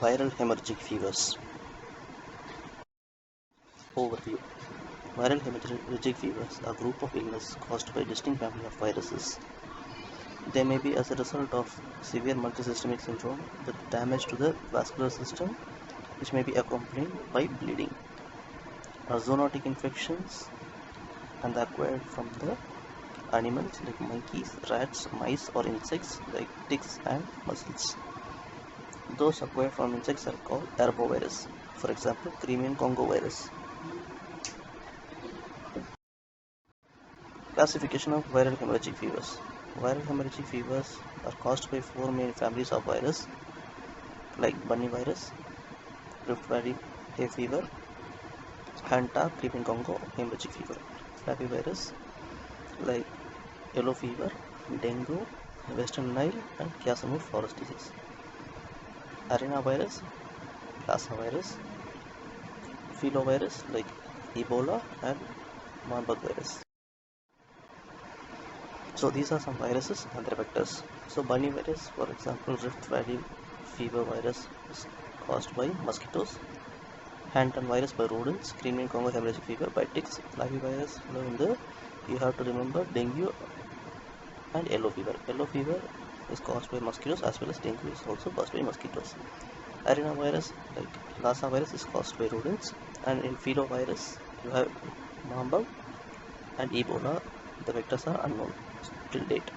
Viral hemorrhagic fevers. Overview. Viral hemorrhagic fevers are a group of illnesses caused by a distinct family of viruses. They may be as a result of severe multisystemic syndrome with damage to the vascular system, which may be accompanied by bleeding, or zoonotic infections, and acquired from the animals like monkeys, rats, mice, or insects like ticks and mussels. Those acquired from insects are called arbovirus, for example, Crimean Congo virus. Classification of viral hemorrhagic fevers. Viral hemorrhagic fevers are caused by four main families of virus like bunny virus, Rift Valley hay fever, Hanta, Crimean Congo hemorrhagic fever, flavivirus like yellow fever, dengue, Western Nile, and Casamute forest disease. Arenavirus, Lassa virus, filovirus like Ebola, and Marburg virus. So these are some viruses and their vectors. So bunny virus, for example, Rift Valley fever virus is caused by mosquitoes. Hantan virus by rodents. Crimean Congo hemorrhagic fever by ticks. Flavivirus, you have to remember dengue and yellow fever. Yellow fever is caused by mosquitoes as well as dengue is also caused by mosquitoes. Arenavirus like Lassa virus is caused by rodents, and in filovirus you have Marburg and Ebola. The vectors are unknown till date.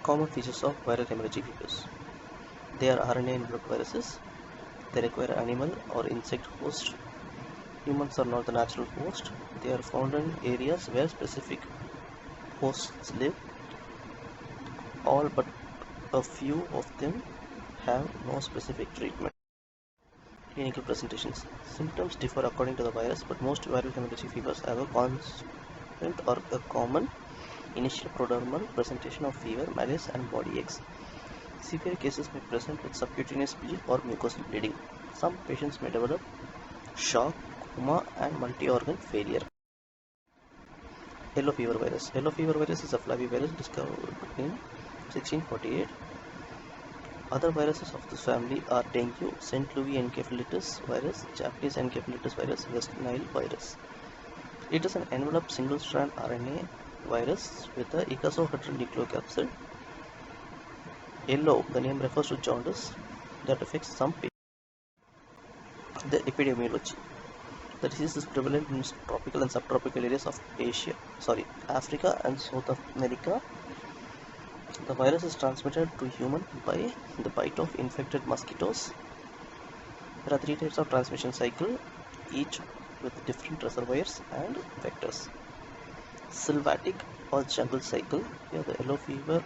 Common features of viral hemorrhagic fevers. They are RNA enveloped viruses. They require animal or insect host. Humans are not the natural host. They are found in areas where specific hosts live. All but a few of them have no specific treatment. Clinical presentations. Symptoms differ according to the virus, but most viral hemorrhagic fevers have a constant or a common initial prodromal presentation of fever, malaise, and body aches. Severe cases may present with subcutaneous bleed or mucosal bleeding. Some patients may develop shock, coma, and multi-organ failure. Yellow fever virus. Yellow fever virus is a flavivirus discovered in 1648. Other viruses of this family are dengue, St. Louis encephalitis virus, Japanese encephalitis virus, West Nile virus. It is an enveloped single-strand RNA virus with a icosahedral nucleocapsid. Yellow, the name refers to jaundice that affects some patients. The epidemiology. The disease is prevalent in tropical and subtropical areas of Africa and South America. The virus is transmitted to human by the bite of infected mosquitoes. There are three types of transmission cycle, each with different reservoirs and vectors. Sylvatic or jungle cycle. Here the yellow fever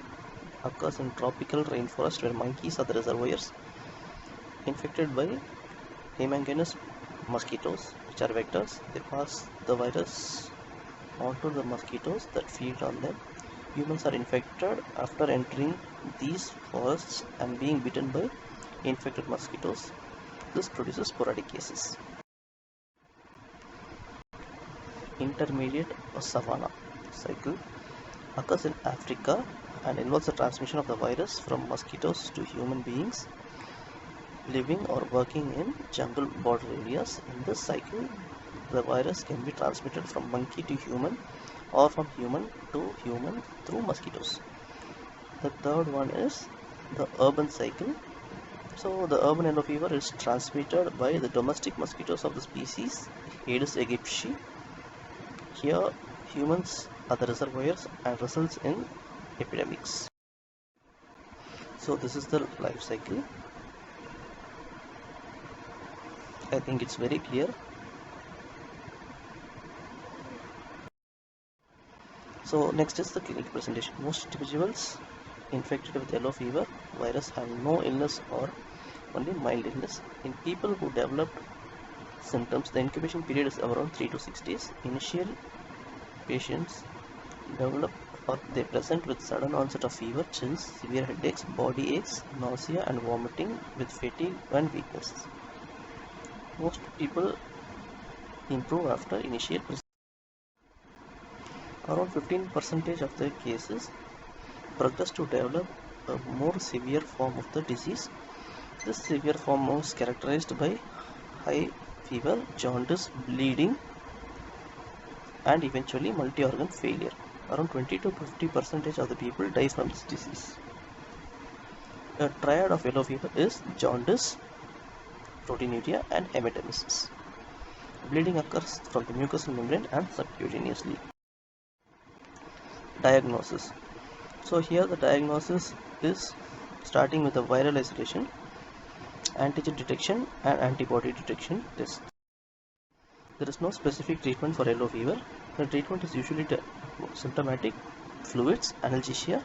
occurs in tropical rainforest where monkeys are the reservoirs. Infected by Hemorrhagic mosquitoes, which are vectors, they pass the virus onto the mosquitoes that feed on them. Humans are infected after entering these forests and being bitten by infected mosquitoes. This produces sporadic cases. Intermediate or savanna cycle occurs in Africa and involves the transmission of the virus from mosquitoes to human beings living or working in jungle border areas. In this cycle, the virus can be transmitted from monkey to human or from human to human through mosquitoes. The third one is the urban cycle. So the urban yellow fever is transmitted by the domestic mosquitoes of the species Aedes aegypti. Here humans are the reservoirs and results in epidemics. So this is the life cycle. I think it's very clear. So next is the clinical presentation. Most individuals infected with yellow fever virus have no illness or only mild illness. In people who developed symptoms, the incubation period is around 3 to 6 days. Initial patients develop or they present with sudden onset of fever, chills, severe headaches, body aches, nausea and vomiting with fatigue and weakness. Most people improve after initial presentation. Around 15% of the cases progress to develop a more severe form of the disease. This severe form was characterized by high fever, jaundice, bleeding, and eventually multi-organ failure. Around 20 to 50% of the people die from this disease. A triad of yellow fever is jaundice, proteinuria, and hematemesis. Bleeding occurs from the mucosal membrane and subcutaneously. Diagnosis. So here the diagnosis is starting with the viral isolation, antigen detection, and antibody detection test. There is no specific treatment for yellow fever. The treatment is usually symptomatic fluids, analgesia,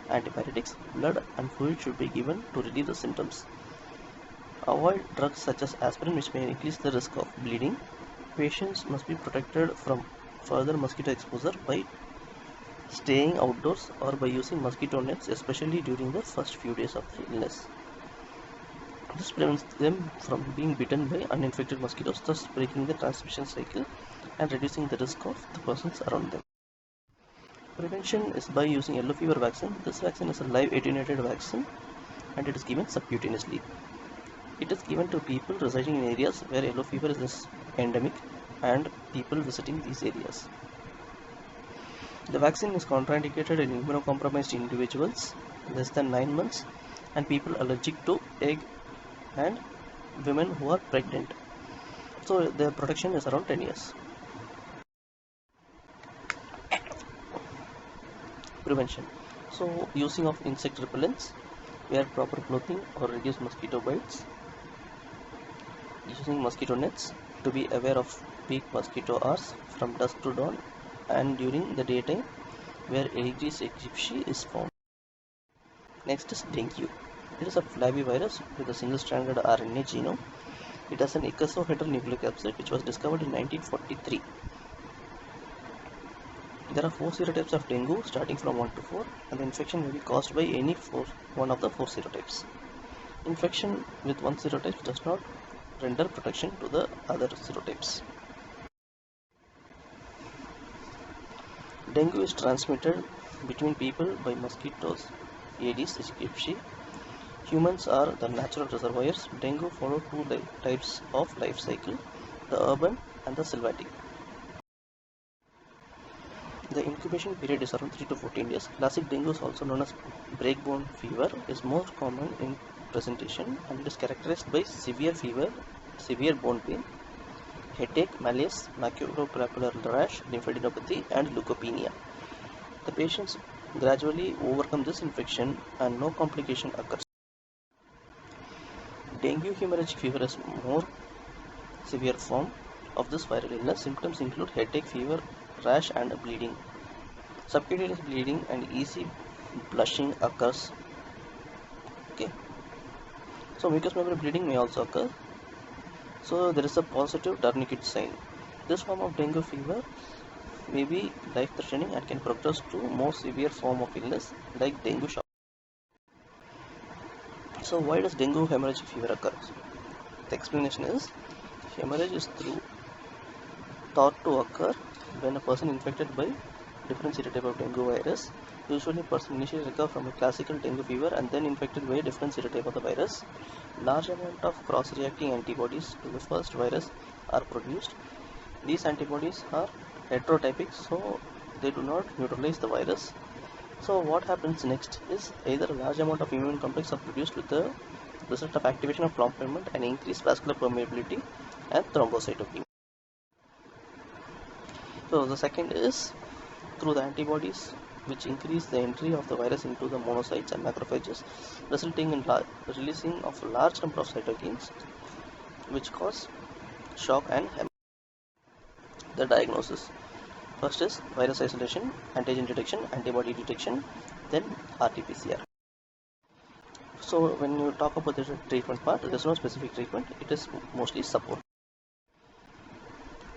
antipyretics. Blood and fluid should be given to relieve the symptoms. Avoid drugs such as aspirin, which may increase the risk of bleeding. Patients must be protected from further mosquito exposure by staying outdoors or by using mosquito nets, especially during the first few days of the illness. This prevents them from being bitten by uninfected mosquitoes, thus breaking the transmission cycle and reducing the risk of the persons around them. Prevention is by using yellow fever vaccine. This vaccine is a live attenuated vaccine and it is given subcutaneously. It is given to people residing in areas where yellow fever is endemic and people visiting these areas. The vaccine is contraindicated in immunocompromised individuals less than 9 months and people allergic to egg and women who are pregnant. So their protection is around 10 years. Prevention. So using of insect repellents, wear proper clothing or reduce mosquito bites, using mosquito nets, to be aware of peak mosquito hours from dusk to dawn and during the daytime where Aedes aegypti is found. Next is dengue. It is a flavivirus with a single-stranded RNA genome. It has an icosahedral nucleocapsid which was discovered in 1943. There are 4 serotypes of dengue starting from 1 to 4 and the infection may be caused by any one of the 4 serotypes. Infection with one serotype does not render protection to the other serotypes. Dengue is transmitted between people by mosquitoes Aedes aegypti. Humans are the natural reservoirs. Dengue follow 2 types of life cycle, the urban and the sylvatic. The incubation period is around 3 to 14 days. Classic dengue is also known as breakbone fever, is more common in presentation and it is characterized by severe fever, severe bone pain, headache, malaise, maculopapular rash, lymphadenopathy and leukopenia. The patients gradually overcome this infection and no complication occurs. Dengue hemorrhagic fever is more severe form of this viral illness. Symptoms include headache, fever, rash and bleeding. Subcutaneous bleeding and easy blushing occurs. Okay. So mucous membrane bleeding may also occur. So there is a positive tourniquet sign. This form of dengue fever may be life-threatening and can progress to more severe form of illness like dengue shock. So why does dengue hemorrhagic fever occur? The explanation is hemorrhage is thought to occur when a person infected by different serotype of dengue virus. Usually a person initially recovers from a classical dengue fever and then infected by a different serotype of the virus. Large amount of cross-reacting antibodies to the first virus are produced. These antibodies are heterotypic, so they do not neutralize the virus. So what happens next is either a large amount of immune complex are produced with the result of activation of complement and increased vascular permeability and thrombocytopenia. So the second is through the antibodies which increase the entry of the virus into the monocytes and macrophages, resulting in releasing of a large number of cytokines which cause shock and hemorrhage. The diagnosis. First is virus isolation, antigen detection, antibody detection, then RT-PCR. So when you talk about the treatment part, there is no specific treatment, it is mostly support.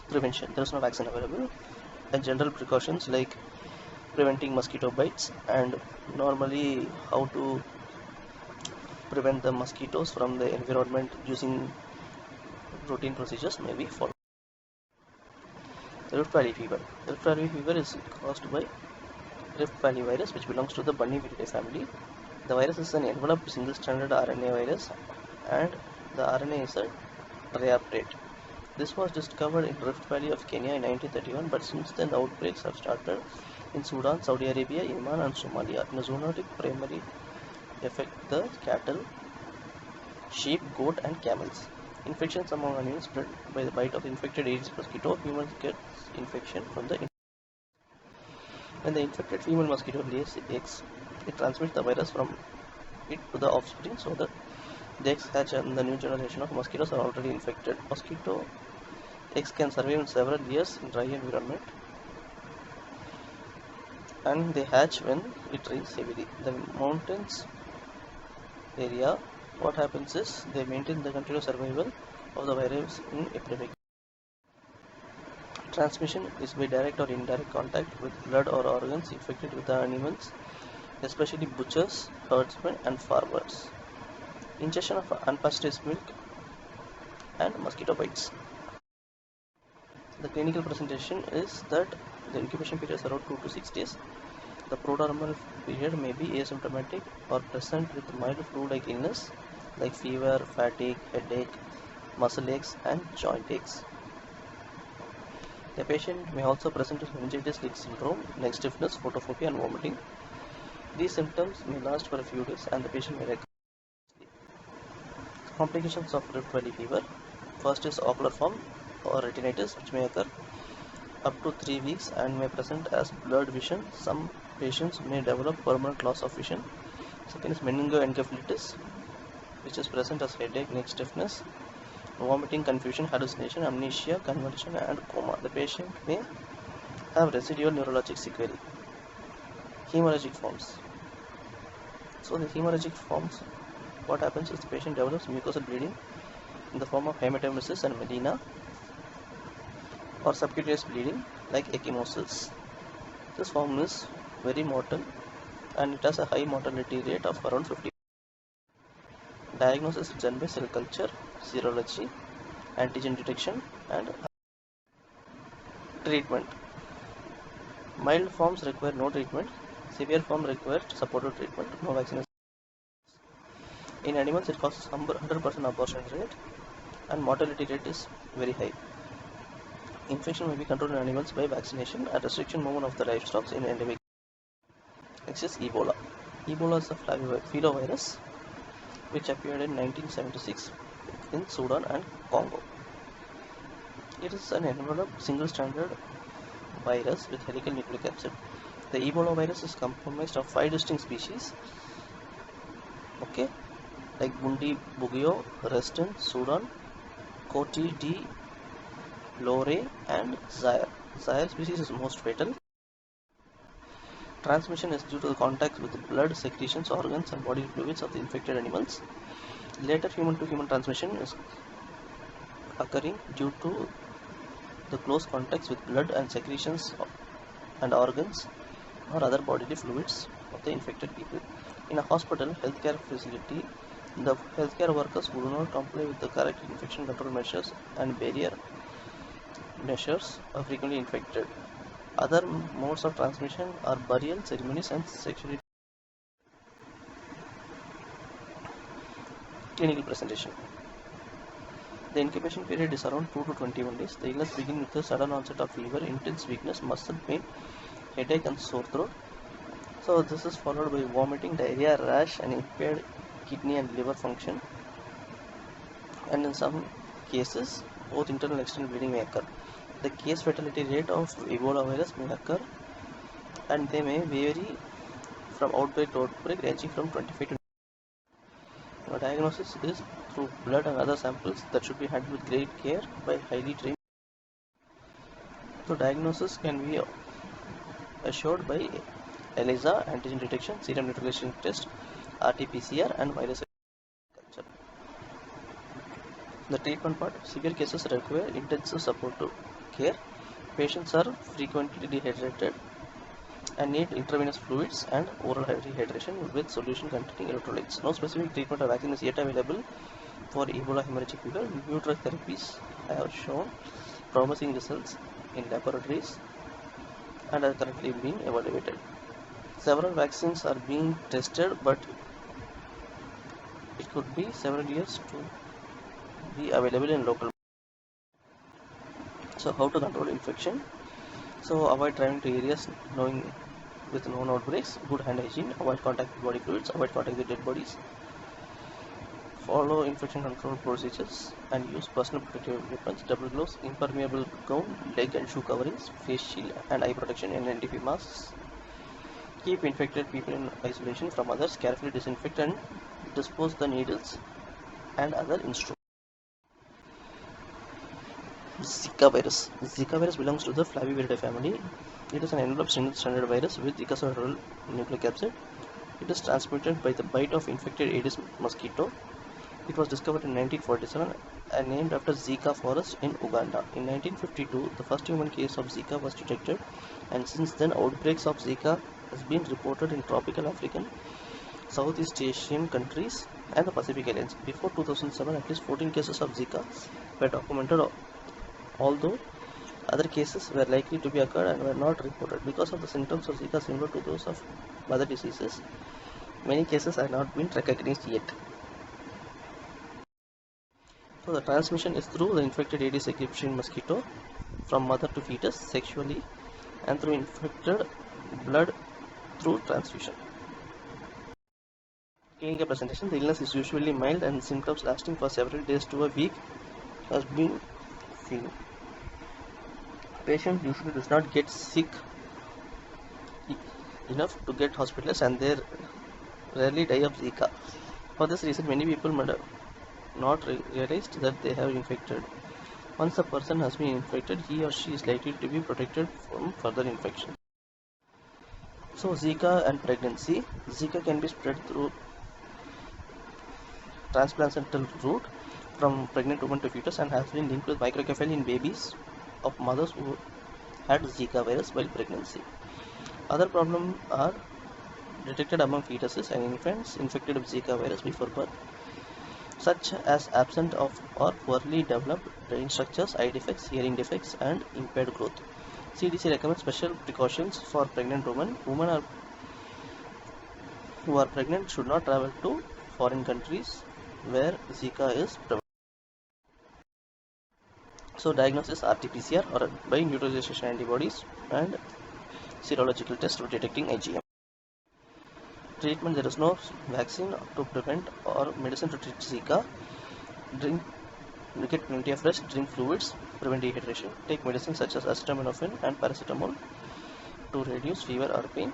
Prevention. There is no vaccine available. And general precautions like preventing mosquito bites and normally how to prevent the mosquitoes from the environment using routine procedures may be followed. Rift Valley fever. Rift Valley fever is caused by Rift Valley virus which belongs to the Bunny Viridae family. The virus is an enveloped single-stranded RNA virus, and the RNA is a triaptide. This was discovered in Rift Valley of Kenya in 1931, but since then the outbreaks have started in Sudan, Saudi Arabia, Yemen, and Somalia. In a zoonotic primarily affect the cattle, sheep, goat, and camels. Infections among animals spread by the bite of infected Aedes mosquito. Humans get infection from the when the infected female mosquito lays eggs, it transmits the virus from it to the offspring so that the eggs hatch and the new generation of mosquitoes are already infected. Mosquito eggs can survive several years in dry environment and they hatch when it rains heavily. The mountains area, what happens is they maintain the continuous survival of the virus in epidemic. Transmission is by direct or indirect contact with blood or organs infected with the animals, especially butchers, herdsmen, and farmers. Ingestion of unpasteurized milk and mosquito bites. The clinical presentation is that the incubation period is around 2 to 6 days. The prodromal period may be asymptomatic or present with mild flu-like illness like fever, fatigue, headache, muscle aches, and joint aches. The patient may also present with meningitis-like syndrome, neck stiffness, photophobia, and vomiting. These symptoms may last for a few days and the patient may recover. Complications of Rift Valley fever. First is ocular form or retinitis, which may occur up to 3 weeks and may present as blurred vision. Some patients may develop permanent loss of vision. Second is meningoencephalitis, which is present as headache, neck stiffness, vomiting, confusion, hallucination, amnesia, convulsion, and coma. The patient may have residual neurologic sequelae. Hemorrhagic forms. So the hemorrhagic forms, what happens is the patient develops mucosal bleeding in the form of hematemesis and melena, or subcutaneous bleeding like ecchymosis. This form is very mortal and it has a high mortality rate of around 50%. Diagnosis is done by cell culture, serology, antigen detection, and treatment. Mild forms require no treatment. Severe form require supportive treatment. No vaccination. In animals, it causes 100% abortion rate, and mortality rate is very high. Infection may be controlled in animals by vaccination and restriction movement of the livestock in endemic. Next is Ebola. Ebola is a filovirus which appeared in 1976 in Sudan and Congo. It is an enveloped single-stranded virus with helical nucleic acid. The Ebola virus is comprised of 5 distinct species, like Bundi, Bugio, Reston, Sudan, Cote d' Lore, and Zaire. Zaire species is most fatal. Transmission is due to the contact with the blood, secretions, organs, and body fluids of the infected animals. Later human-to-human transmission is occurring due to the close contacts with blood and secretions and organs or other bodily fluids of the infected people. In a hospital, healthcare facility, the healthcare workers who do not comply with the correct infection control measures and barrier measures are frequently infected. Other modes of transmission are burial ceremonies and sexuality. Clinical presentation. The incubation period is around 2 to 21 days. The illness begins with a sudden onset of fever, intense weakness, muscle pain, headache, and sore throat. So this is followed by vomiting, diarrhea, rash, and impaired kidney and liver function. And in some cases, both internal and external bleeding may occur. The case fatality rate of Ebola virus may occur, and they may vary from outbreak to outbreak, ranging from 25 to. Diagnosis is through blood and other samples that should be handled with great care by highly trained. So diagnosis can be assured by ELISA, antigen detection, serum neutralization test, RT-PCR, and virus culture. The treatment part. Severe cases require intensive supportive care. Patients are frequently dehydrated and need intravenous fluids and oral rehydration with solution containing electrolytes. No specific treatment or vaccine is yet available for Ebola hemorrhagic fever. New drug therapies have shown promising results in laboratories and are currently being evaluated. Several vaccines are being tested, but it could be several years to be available in local. So how to control infection? So avoid traveling to areas knowing with known outbreaks, good hand hygiene, avoid contact with body fluids, avoid contact with dead bodies, follow infection control procedures and use personal protective equipment, double gloves, impermeable gown, leg and shoe coverings, face shield and eye protection and NTP masks. Keep infected people in isolation from others, carefully disinfect and dispose the needles and other instruments. Zika virus. Zika virus belongs to the Flaviviridae family. It is an enveloped single-stranded virus with icosahedral nucleic acid. It is transmitted by the bite of infected Aedes mosquito. It was discovered in 1947 and named after Zika forest in Uganda. In 1952, the first human case of Zika was detected, and since then outbreaks of Zika has been reported in tropical African, Southeast Asian countries and the Pacific Islands. Before 2007, at least 14 cases of Zika were documented, although other cases were likely to be occurred and were not reported. Because of the symptoms of Zika similar to those of other diseases, many cases have not been recognized yet. So the transmission is through the infected Aedes aegypti mosquito from mother to fetus sexually and through infected blood through transfusion. Clinical presentation. The illness is usually mild and symptoms lasting for several days to a week has been seen. Patient usually does not get sick enough to get hospitalized and they rarely die of Zika. For this reason, many people might have not realized that they have infected. Once a person has been infected, he or she is likely to be protected from further infection. So Zika and pregnancy. Zika can be spread through transplacental route from pregnant woman to fetus and has been linked with microcephaly in babies of mothers who had Zika virus while pregnancy. Other problems are detected among fetuses and infants infected with Zika virus before birth, such as absent of or poorly developed brain structures, eye defects, hearing defects, and impaired growth. CDC recommends special precautions for pregnant women. Women who are pregnant should not travel to foreign countries where Zika is prevalent. So diagnosis RT-PCR or by neutralization antibodies and serological test for detecting IgM. Treatment: there is no vaccine to prevent or medicine to treat Zika. Get plenty of rest, drink fluids, prevent dehydration, take medicines such as acetaminophen and paracetamol to reduce fever or pain.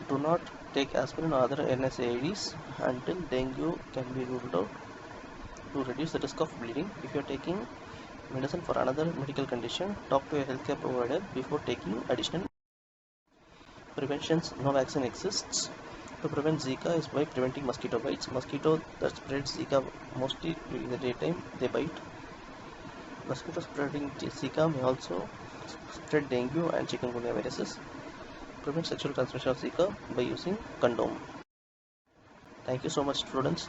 Do not take aspirin or other NSAIDs until dengue can be ruled out to reduce the risk of bleeding. If you are taking medicine for another medical condition, talk to a healthcare provider before taking additional preventions. No vaccine exists to prevent Zika is by preventing mosquito bites. Mosquito that spreads Zika mostly during the daytime, they bite. Mosquito spreading Zika may also spread dengue and chikungunya viruses. Prevent sexual transmission of Zika by using condom. Thank you so much, students.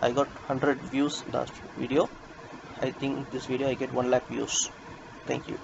I got 100 views last video. I think this video I get 1 lakh views. Thank you.